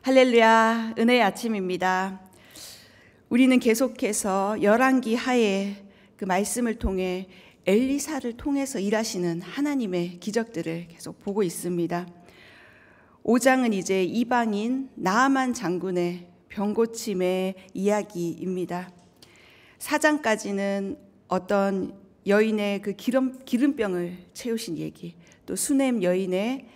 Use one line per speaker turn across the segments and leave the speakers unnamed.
할렐루야, 은혜의 아침입니다. 우리는 계속해서 열왕기 하에 그 말씀을 통해 엘리사를 통해서 일하시는 하나님의 기적들을 계속 보고 있습니다. 5장은 이제 이방인 나아만 장군의 병고침의 이야기입니다. 4장까지는 어떤 여인의 그 기름병을 채우신 얘기, 또 수넴 여인의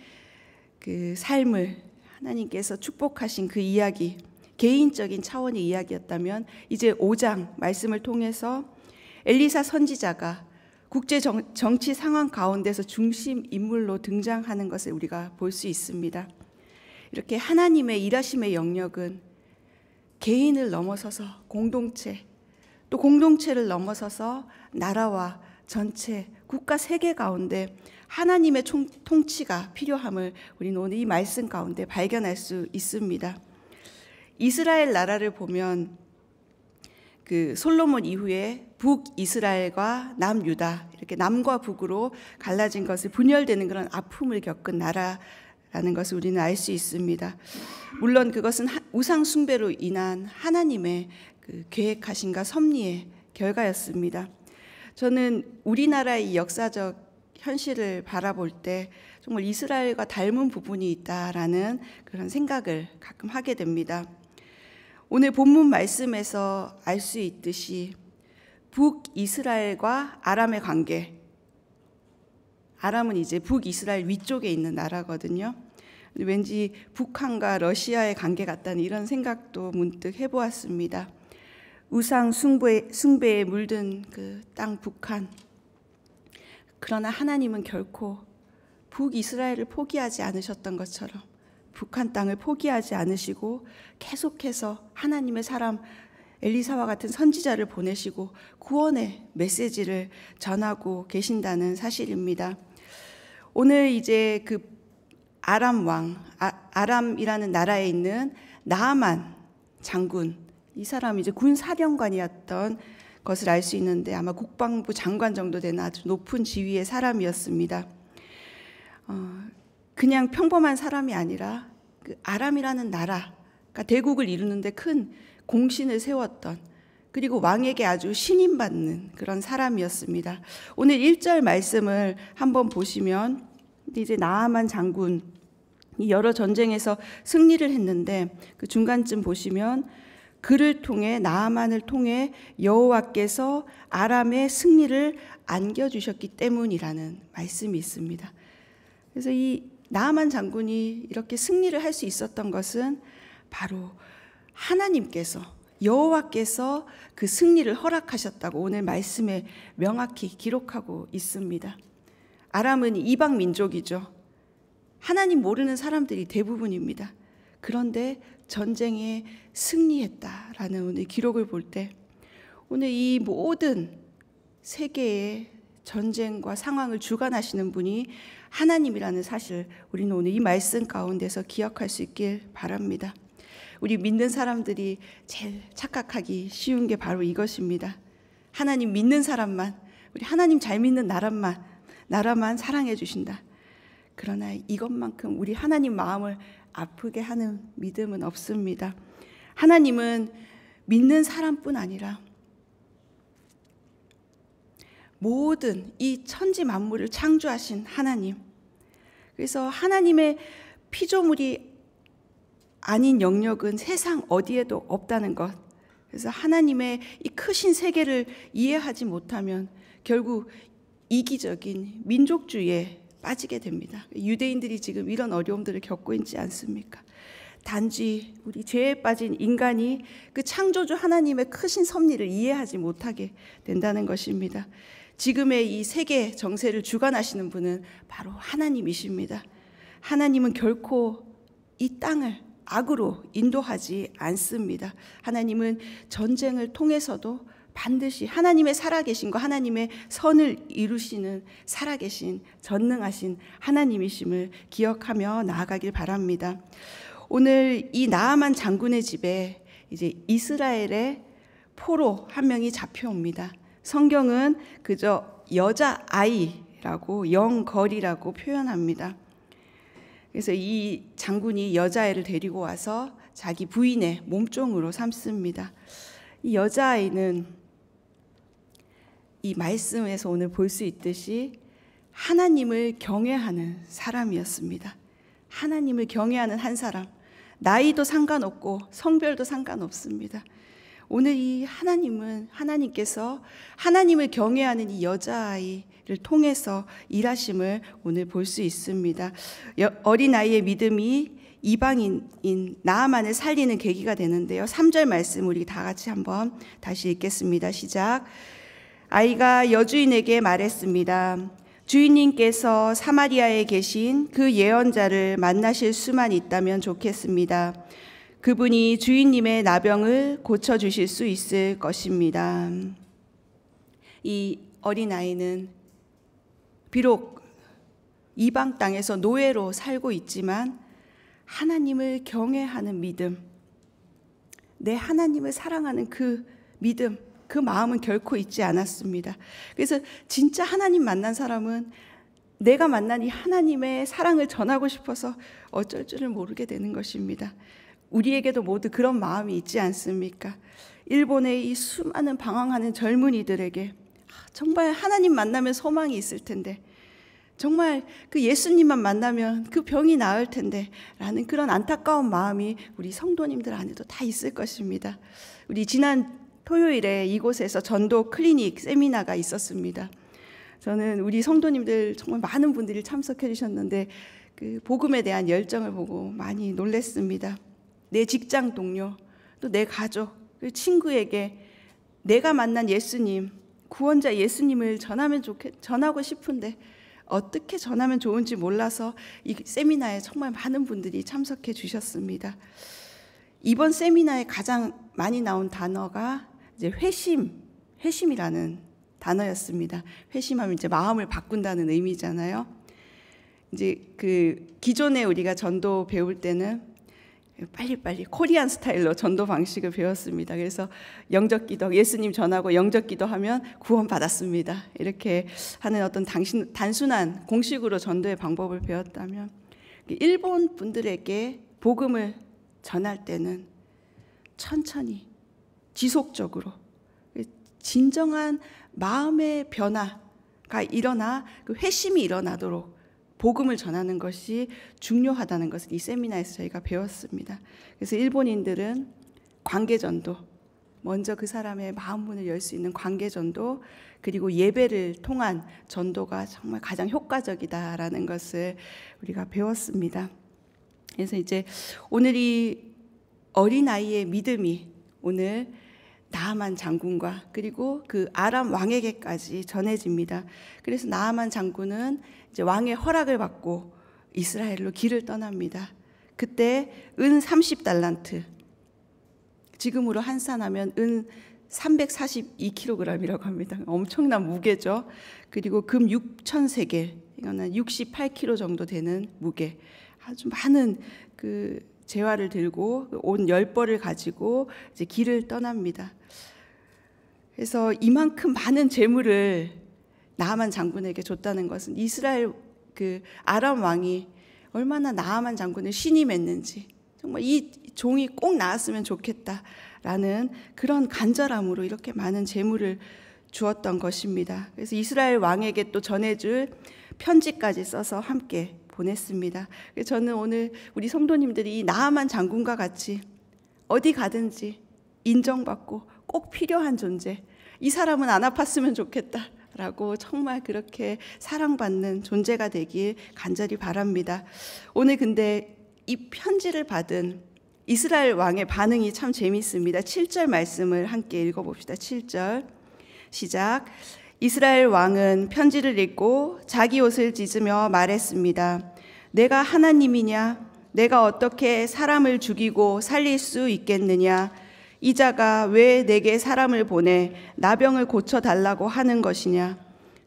그 삶을 하나님께서 축복하신 그 이야기, 개인적인 차원의 이야기였다면 이제 5장 말씀을 통해서 엘리사 선지자가 국제 정치 상황 가운데서 중심 인물로 등장하는 것을 우리가 볼 수 있습니다. 이렇게 하나님의 일하심의 영역은 개인을 넘어서서 공동체, 또 공동체를 넘어서서 나라와 전체 국가 세계 가운데 하나님의 통치가 필요함을 우리는 오늘 이 말씀 가운데 발견할 수 있습니다. 이스라엘 나라를 보면 그 솔로몬 이후에 북이스라엘과 남유다, 이렇게 남과 북으로 갈라진 것을 분열되는 그런 아픔을 겪은 나라라는 것을 우리는 알 수 있습니다. 물론 그것은 우상 숭배로 인한 하나님의 그 계획하신가 섭리의 결과였습니다. 저는 우리나라의 역사적 현실을 바라볼 때 정말 이스라엘과 닮은 부분이 있다라는 그런 생각을 가끔 하게 됩니다. 오늘 본문 말씀에서 알 수 있듯이 북이스라엘과 아람의 관계, 아람은 이제 북이스라엘 위쪽에 있는 나라거든요. 왠지 북한과 러시아의 관계 같다는 이런 생각도 문득 해보았습니다. 우상 숭배에 물든 그 땅 북한, 그러나 하나님은 결코 북이스라엘을 포기하지 않으셨던 것처럼 북한 땅을 포기하지 않으시고 계속해서 하나님의 사람 엘리사와 같은 선지자를 보내시고 구원의 메시지를 전하고 계신다는 사실입니다. 오늘 이제 그 아람 왕, 아람이라는 나라에 있는 나아만 장군, 이 사람이 이제 군사령관이었던 것을 알 수 있는데 아마 국방부 장관 정도 되는 아주 높은 지위의 사람이었습니다. 그냥 평범한 사람이 아니라 그 아람이라는 나라가 대국을 이루는데 큰 공신을 세웠던, 그리고 왕에게 아주 신임받는 그런 사람이었습니다. 오늘 1절 말씀을 한번 보시면 이제 나아만 장군이 여러 전쟁에서 승리를 했는데 그 중간쯤 보시면 그를 통해 나아만을 통해 여호와께서 아람의 승리를 안겨주셨기 때문이라는 말씀이 있습니다. 그래서 이 나아만 장군이 이렇게 승리를 할 수 있었던 것은 바로 하나님께서, 여호와께서 그 승리를 허락하셨다고 오늘 말씀에 명확히 기록하고 있습니다. 아람은 이방 민족이죠. 하나님 모르는 사람들이 대부분입니다. 그런데 전쟁에 승리했다라는 오늘 기록을 볼 때 오늘 이 모든 세계의 전쟁과 상황을 주관하시는 분이 하나님이라는 사실, 우리는 오늘 이 말씀 가운데서 기억할 수 있길 바랍니다. 우리 믿는 사람들이 제일 착각하기 쉬운 게 바로 이것입니다. 하나님 믿는 사람만, 우리 하나님 잘 믿는 나라만 사랑해 주신다. 그러나 이것만큼 우리 하나님 마음을 아프게 하는 믿음은 없습니다. 하나님은 믿는 사람뿐 아니라 모든 이 천지 만물을 창조하신 하나님, 그래서 하나님의 피조물이 아닌 영역은 세상 어디에도 없다는 것, 그래서 하나님의 이 크신 세계를 이해하지 못하면 결국 이기적인 민족주의에 빠지게 됩니다. 유대인들이 지금 이런 어려움들을 겪고 있지 않습니까? 단지 우리 죄에 빠진 인간이 그 창조주 하나님의 크신 섭리를 이해하지 못하게 된다는 것입니다. 지금의 이 세계 정세를 주관하시는 분은 바로 하나님이십니다. 하나님은 결코 이 땅을 악으로 인도하지 않습니다. 하나님은 전쟁을 통해서도 반드시 하나님의 살아계신과 하나님의 선을 이루시는 살아계신 전능하신 하나님이심을 기억하며 나아가길 바랍니다. 오늘 이 나아만 장군의 집에 이제 이스라엘의 포로 한 명이 잡혀옵니다. 성경은 그저 여자아이라고 영걸이라고 표현합니다. 그래서 이 장군이 여자애를 데리고 와서 자기 부인의 몸종으로 삼습니다. 이 여자아이는 이 말씀에서 오늘 볼 수 있듯이 하나님을 경외하는 사람이었습니다. 하나님을 경외하는 한 사람, 나이도 상관없고 성별도 상관없습니다. 오늘 이 하나님께서 하나님을 경외하는 이 여자아이를 통해서 일하심을 오늘 볼 수 있습니다. 어린아이의 믿음이 이방인인 나아만을 살리는 계기가 되는데요. 3절 말씀 우리 다 같이 한번 다시 읽겠습니다. 시작. 아이가 여주인에게 말했습니다. 주인님께서 사마리아에 계신 그 예언자를 만나실 수만 있다면 좋겠습니다. 그분이 주인님의 나병을 고쳐주실 수 있을 것입니다. 이 어린아이는 비록 이방 땅에서 노예로 살고 있지만 하나님을 경외하는 믿음, 내 하나님을 사랑하는 그 믿음, 그 마음은 결코 잊지 않았습니다. 그래서 진짜 하나님 만난 사람은 내가 만난 이 하나님의 사랑을 전하고 싶어서 어쩔 줄을 모르게 되는 것입니다. 우리에게도 모두 그런 마음이 있지 않습니까? 일본의 이 수많은 방황하는 젊은이들에게 정말 하나님 만나면 소망이 있을 텐데, 정말 그 예수님만 만나면 그 병이 나을 텐데 라는 그런 안타까운 마음이 우리 성도님들 안에도 다 있을 것입니다. 우리 지난 토요일에 이곳에서 전도 클리닉 세미나가 있었습니다. 저는 우리 성도님들 정말 많은 분들이 참석해 주셨는데 그 복음에 대한 열정을 보고 많이 놀랐습니다. 내 직장 동료, 또 내 가족, 그 친구에게 내가 만난 예수님, 구원자 예수님을 전하고 싶은데 어떻게 전하면 좋은지 몰라서 이 세미나에 정말 많은 분들이 참석해 주셨습니다. 이번 세미나에 가장 많이 나온 단어가 이제 회심이라는 단어였습니다. 회심하면 이제 마음을 바꾼다는 의미잖아요. 이제 그 기존에 우리가 전도 배울 때는 빨리빨리 코리안 스타일로 전도 방식을 배웠습니다. 그래서 영접기도, 예수님 전하고 영접기도 하면 구원 받았습니다. 이렇게 하는 어떤 단순한 공식으로 전도의 방법을 배웠다면, 일본 분들에게 복음을 전할 때는 천천히 지속적으로 진정한 마음의 변화가 일어나 그 회심이 일어나도록 복음을 전하는 것이 중요하다는 것을 이 세미나에서 저희가 배웠습니다. 그래서 일본인들은 관계전도, 먼저 그 사람의 마음 문을 열 수 있는 관계전도, 그리고 예배를 통한 전도가 정말 가장 효과적이다라는 것을 우리가 배웠습니다. 그래서 이제 오늘 이 어린아이의 믿음이 오늘 나아만 장군과 그리고 그 아람 왕에게까지 전해집니다. 그래서 나아만 장군은 이제 왕의 허락을 받고 이스라엘로 길을 떠납니다. 그때 은 30달란트, 지금으로 환산하면 은 342kg이라고 합니다. 엄청난 무게죠. 그리고 금 6,000세겔, 이거는 68kg 정도 되는 무게, 아주 많은 그 재화를 들고 온 10벌을 가지고 이제 길을 떠납니다. 그래서 이만큼 많은 재물을 나아만 장군에게 줬다는 것은 이스라엘 그 아람 왕이 얼마나 나아만 장군을 신임했는지, 정말 이 종이 꼭 나았으면 좋겠다라는 그런 간절함으로 이렇게 많은 재물을 주었던 것입니다. 그래서 이스라엘 왕에게 또 전해줄 편지까지 써서 함께 보냈습니다. 그래서 저는 오늘 우리 성도님들이 이 나아만 장군과 같이 어디 가든지 인정받고 꼭 필요한 존재, 이 사람은 안 아팠으면 좋겠다라고 정말 그렇게 사랑받는 존재가 되길 간절히 바랍니다. 오늘 근데 이 편지를 받은 이스라엘 왕의 반응이 참 재미있습니다. 7절 말씀을 함께 읽어봅시다. 7절 시작. 이스라엘 왕은 편지를 읽고 자기 옷을 찢으며 말했습니다. 내가 하나님이냐? 내가 어떻게 사람을 죽이고 살릴 수 있겠느냐? 이 자가 왜 내게 사람을 보내 나병을 고쳐달라고 하는 것이냐?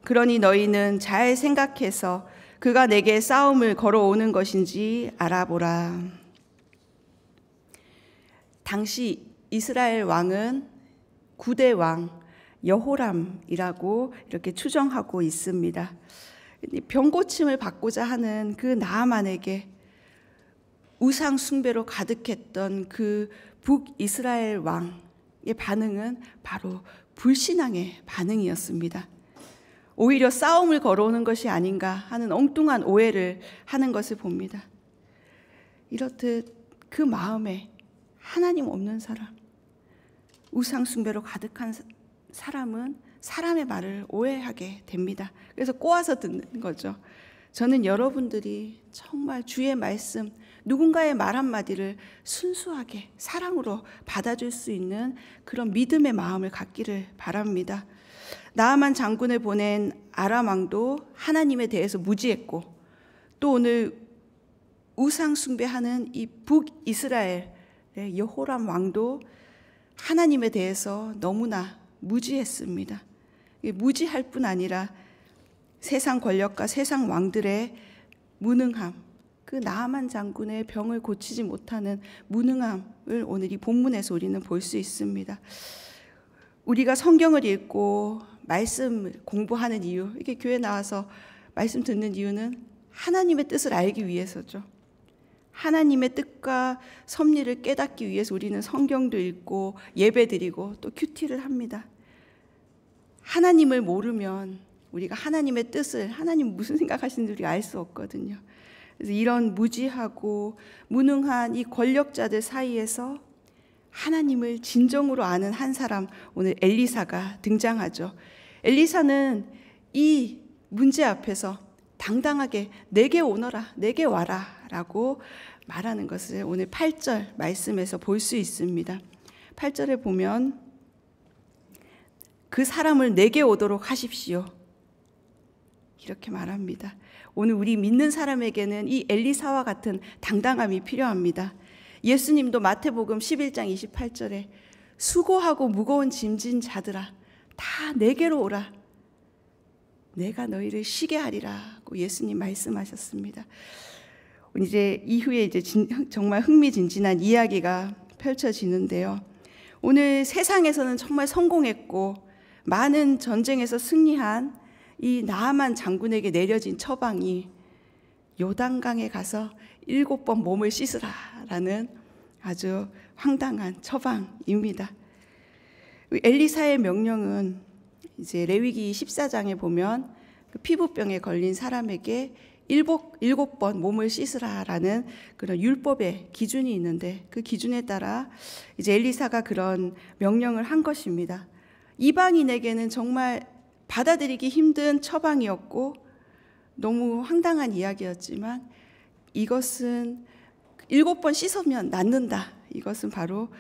그러니 너희는 잘 생각해서 그가 내게 싸움을 걸어오는 것인지 알아보라. 당시 이스라엘 왕은 9대 왕 여호람이라고 이렇게 추정하고 있습니다. 병고침을 받고자 하는 그 나아만에게 우상 숭배로 가득했던 그 북이스라엘 왕의 반응은 바로 불신앙의 반응이었습니다. 오히려 싸움을 걸어오는 것이 아닌가 하는 엉뚱한 오해를 하는 것을 봅니다. 이렇듯 그 마음에 하나님 없는 사람, 우상 숭배로 가득한 사람은 사람의 말을 오해하게 됩니다. 그래서 꼬아서 듣는 거죠. 저는 여러분들이 정말 주의 말씀, 누군가의 말 한마디를 순수하게 사랑으로 받아줄 수 있는 그런 믿음의 마음을 갖기를 바랍니다. 나아만 장군을 보낸 아람 왕도 하나님에 대해서 무지했고, 또 오늘 우상 숭배하는 이 북이스라엘의 여호람 왕도 하나님에 대해서 너무나 무지했습니다. 무지할 뿐 아니라 세상 권력과 세상 왕들의 무능함, 그 나아만 장군의 병을 고치지 못하는 무능함을 오늘 이 본문에서 우리는 볼 수 있습니다. 우리가 성경을 읽고 말씀을 공부하는 이유, 이렇게 교회 나와서 말씀 듣는 이유는 하나님의 뜻을 알기 위해서죠. 하나님의 뜻과 섭리를 깨닫기 위해서 우리는 성경도 읽고 예배드리고 또 큐티를 합니다. 하나님을 모르면 우리가 하나님의 뜻을, 하나님 무슨 생각하시는지 우리가 알 수 없거든요. 그래서 이런 무지하고 무능한 이 권력자들 사이에서 하나님을 진정으로 아는 한 사람, 오늘 엘리사가 등장하죠. 엘리사는 이 문제 앞에서 당당하게 내게 오너라, 내게 와라 라고 말하는 것을 오늘 8절 말씀에서 볼 수 있습니다. 8절에 보면 그 사람을 내게 오도록 하십시오, 이렇게 말합니다. 오늘 우리 믿는 사람에게는 이 엘리사와 같은 당당함이 필요합니다. 예수님도 마태복음 11장 28절에 수고하고 무거운 짐진 자들아 다 내게로 오라, 내가 너희를 쉬게 하리라고 예수님 말씀하셨습니다. 이제 이후에 정말 흥미진진한 이야기가 펼쳐지는데요. 오늘 세상에서는 정말 성공했고 많은 전쟁에서 승리한 이 나아만 장군에게 내려진 처방이 요단강에 가서 7번 몸을 씻으라라는 아주 황당한 처방입니다. 엘리사의 명령은 이제 레위기 14장에 보면 그 피부병에 걸린 사람에게 7번 몸을 씻으라라는 그런 율법의 기준이 있는데, 그 기준에 따라 이제 엘리사가 그런 명령을 한 것입니다. 이방인에게는 정말 받아들이기 힘든 처방이었고 너무 황당한 이야기였지만 이것은 7번 씻으면 낫는다, 이것은 바로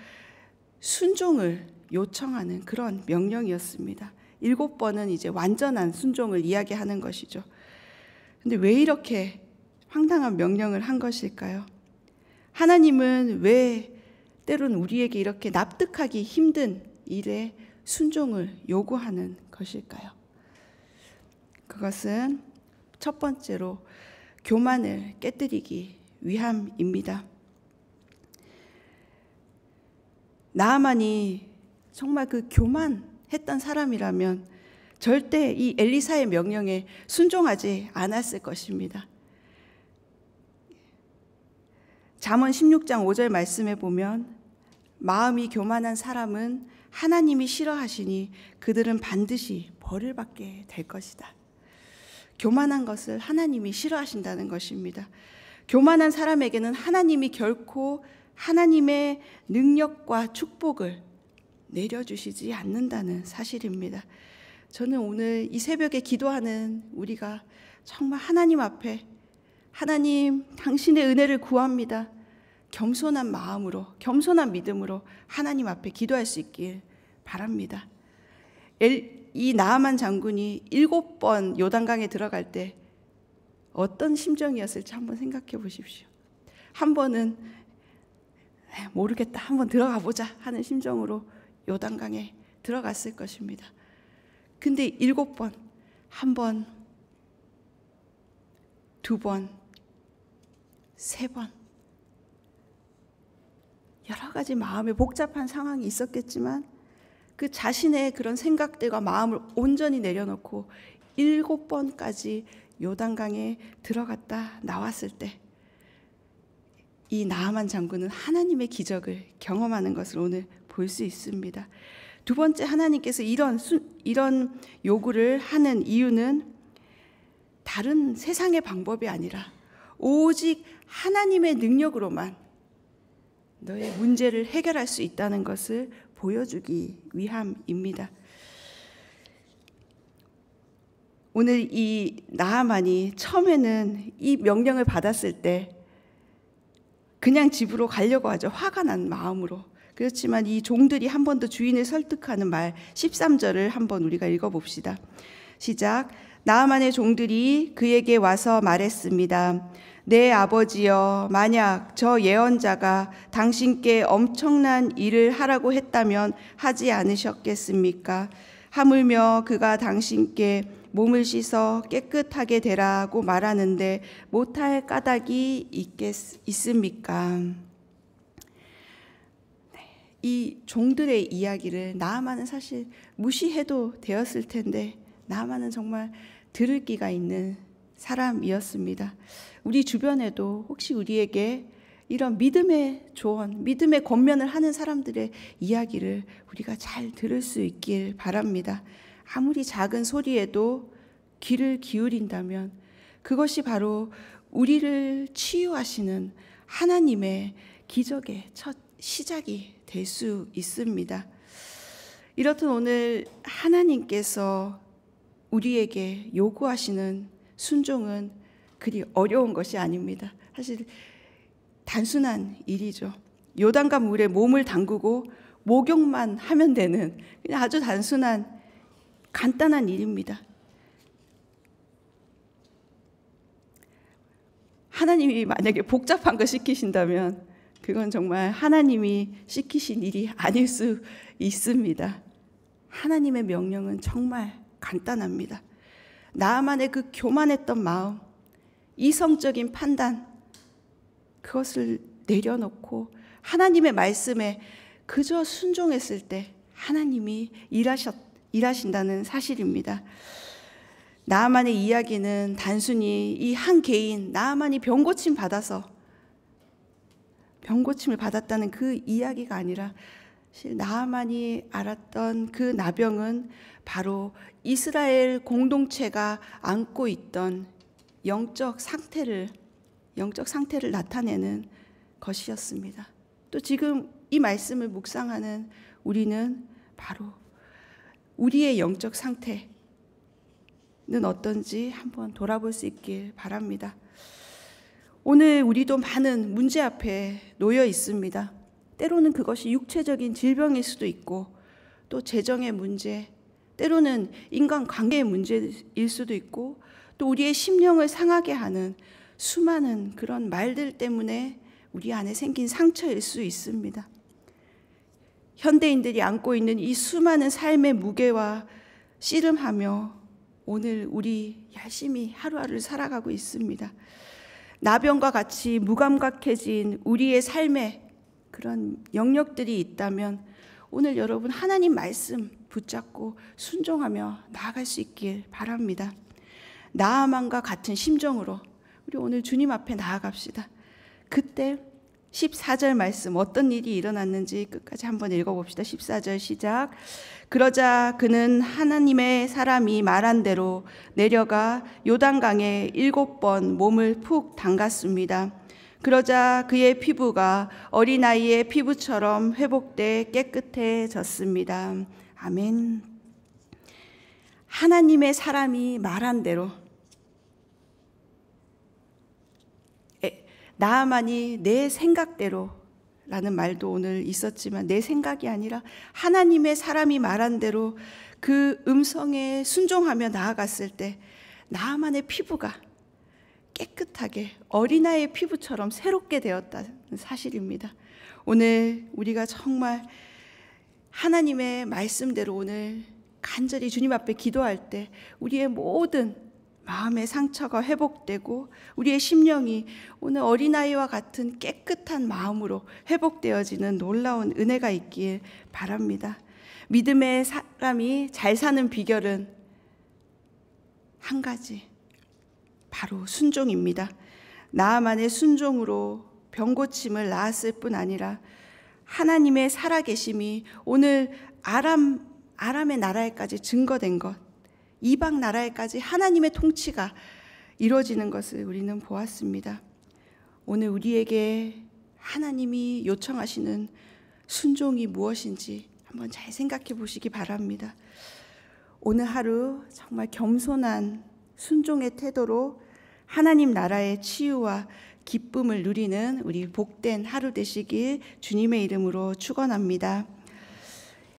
순종을 요청하는 그런 명령이었습니다. 7번은 이제 완전한 순종을 이야기하는 것이죠. 근데 왜 이렇게 황당한 명령을 한 것일까요? 하나님은 왜 때로는 우리에게 이렇게 납득하기 힘든 일에 순종을 요구하는 것일까요? 그것은 첫 번째로 교만을 깨뜨리기 위함입니다. 나아만이 정말 그 교만했던 사람이라면 절대 이 엘리사의 명령에 순종하지 않았을 것입니다. 잠언 16장 5절 말씀에 보면 마음이 교만한 사람은 하나님이 싫어하시니 그들은 반드시 벌을 받게 될 것이다. 교만한 것을 하나님이 싫어하신다는 것입니다. 교만한 사람에게는 하나님이 결코 하나님의 능력과 축복을 내려주시지 않는다는 사실입니다. 저는 오늘 이 새벽에 기도하는 우리가 정말 하나님 앞에, 하나님 당신의 은혜를 구합니다, 겸손한 마음으로, 겸손한 믿음으로 하나님 앞에 기도할 수 있길 바랍니다. 이 나아만 장군이 7번 요단강에 들어갈 때 어떤 심정이었을지 한번 생각해 보십시오. 한 번은 모르겠다, 한번 들어가 보자 하는 심정으로 요단강에 들어갔을 것입니다. 근데 7번, 한 번, 2번, 3번, 여러 가지 마음의 복잡한 상황이 있었겠지만 그 자신의 그런 생각들과 마음을 온전히 내려놓고 7번까지 요단강에 들어갔다 나왔을 때 이 나아만 장군은 하나님의 기적을 경험하는 것을 오늘 볼 수 있습니다. 두 번째, 하나님께서 이런 요구를 하는 이유는 다른 세상의 방법이 아니라 오직 하나님의 능력으로만 너의 문제를 해결할 수 있다는 것을 보여주기 위함입니다. 오늘 이 나아만이 처음에는 이 명령을 받았을 때 그냥 집으로 가려고 하죠. 화가 난 마음으로. 그렇지만 이 종들이 한 번 더 주인을 설득하는 말 13절을 한번 우리가 읽어봅시다. 시작. 나아만의 종들이 그에게 와서 말했습니다. 내 아버지여, 만약 저 예언자가 당신께 엄청난 일을 하라고 했다면 하지 않으셨겠습니까? 하물며 그가 당신께 몸을 씻어 깨끗하게 되라고 말하는데 못할 까닭이 있습니까? 이 종들의 이야기를 나아만은 사실 무시해도 되었을 텐데 나아만은 정말 들을 기가 있는 사람이었습니다. 우리 주변에도 혹시 우리에게 이런 믿음의 조언, 믿음의 권면을 하는 사람들의 이야기를 우리가 잘 들을 수 있길 바랍니다. 아무리 작은 소리에도 귀를 기울인다면 그것이 바로 우리를 치유하시는 하나님의 기적의 첫 시작이 될 수 있습니다. 이렇듯 오늘 하나님께서 우리에게 요구하시는 순종은 그리 어려운 것이 아닙니다. 사실 단순한 일이죠. 요단강 물에 몸을 담그고 목욕만 하면 되는 그냥 아주 단순한 간단한 일입니다. 하나님이 만약에 복잡한 거 시키신다면 그건 정말 하나님이 시키신 일이 아닐 수 있습니다. 하나님의 명령은 정말 간단합니다. 나만의 그 교만했던 마음, 이성적인 판단, 그것을 내려놓고 하나님의 말씀에 그저 순종했을 때 하나님이 일하신다는 사실입니다. 나아만의 이야기는 단순히 이 한 개인 나아만이 병고침 받아서 병고침을 받았다는 그 이야기가 아니라 사실 나아만이 알았던 그 나병은 바로 이스라엘 공동체가 안고 있던 영적 상태를 나타내는 것이었습니다. 또 지금 이 말씀을 묵상하는 우리는 바로 우리의 영적 상태는 어떤지 한번 돌아볼 수 있길 바랍니다. 오늘 우리도 많은 문제 앞에 놓여 있습니다. 때로는 그것이 육체적인 질병일 수도 있고 또 재정의 문제, 때로는 인간관계의 문제일 수도 있고 또 우리의 심령을 상하게 하는 수많은 그런 말들 때문에 우리 안에 생긴 상처일 수 있습니다. 현대인들이 안고 있는 이 수많은 삶의 무게와 씨름하며 오늘 우리 열심히 하루하루를 살아가고 있습니다. 나병과 같이 무감각해진 우리의 삶에 그런 영역들이 있다면 오늘 여러분 하나님 말씀 붙잡고 순종하며 나아갈 수 있길 바랍니다. 나아만과 같은 심정으로 우리 오늘 주님 앞에 나아갑시다. 그때 14절 말씀 어떤 일이 일어났는지 끝까지 한번 읽어봅시다. 14절 시작. 그러자 그는 하나님의 사람이 말한 대로 내려가 요단강에 7번 몸을 푹 담갔습니다. 그러자 그의 피부가 어린아이의 피부처럼 회복돼 깨끗해졌습니다. 아멘. 하나님의 사람이 말한 대로 나아만이 내 생각대로라는 말도 오늘 있었지만 내 생각이 아니라 하나님의 사람이 말한 대로 그 음성에 순종하며 나아갔을 때 나아만의 피부가 깨끗하게 어린아이의 피부처럼 새롭게 되었다는 사실입니다. 오늘 우리가 정말 하나님의 말씀대로 오늘 간절히 주님 앞에 기도할 때 우리의 모든 마음의 상처가 회복되고 우리의 심령이 오늘 어린아이와 같은 깨끗한 마음으로 회복되어지는 놀라운 은혜가 있길 바랍니다. 믿음의 사람이 잘 사는 비결은 한 가지, 바로 순종입니다. 나아만의 순종으로 병고침을 낳았을 뿐 아니라 하나님의 살아계심이 오늘 아람의 나라에까지 증거된 것, 이방 나라에까지 하나님의 통치가 이루어지는 것을 우리는 보았습니다. 오늘 우리에게 하나님이 요청하시는 순종이 무엇인지 한번 잘 생각해 보시기 바랍니다. 오늘 하루 정말 겸손한 순종의 태도로 하나님 나라의 치유와 기쁨을 누리는 우리 복된 하루 되시길 주님의 이름으로 축원합니다.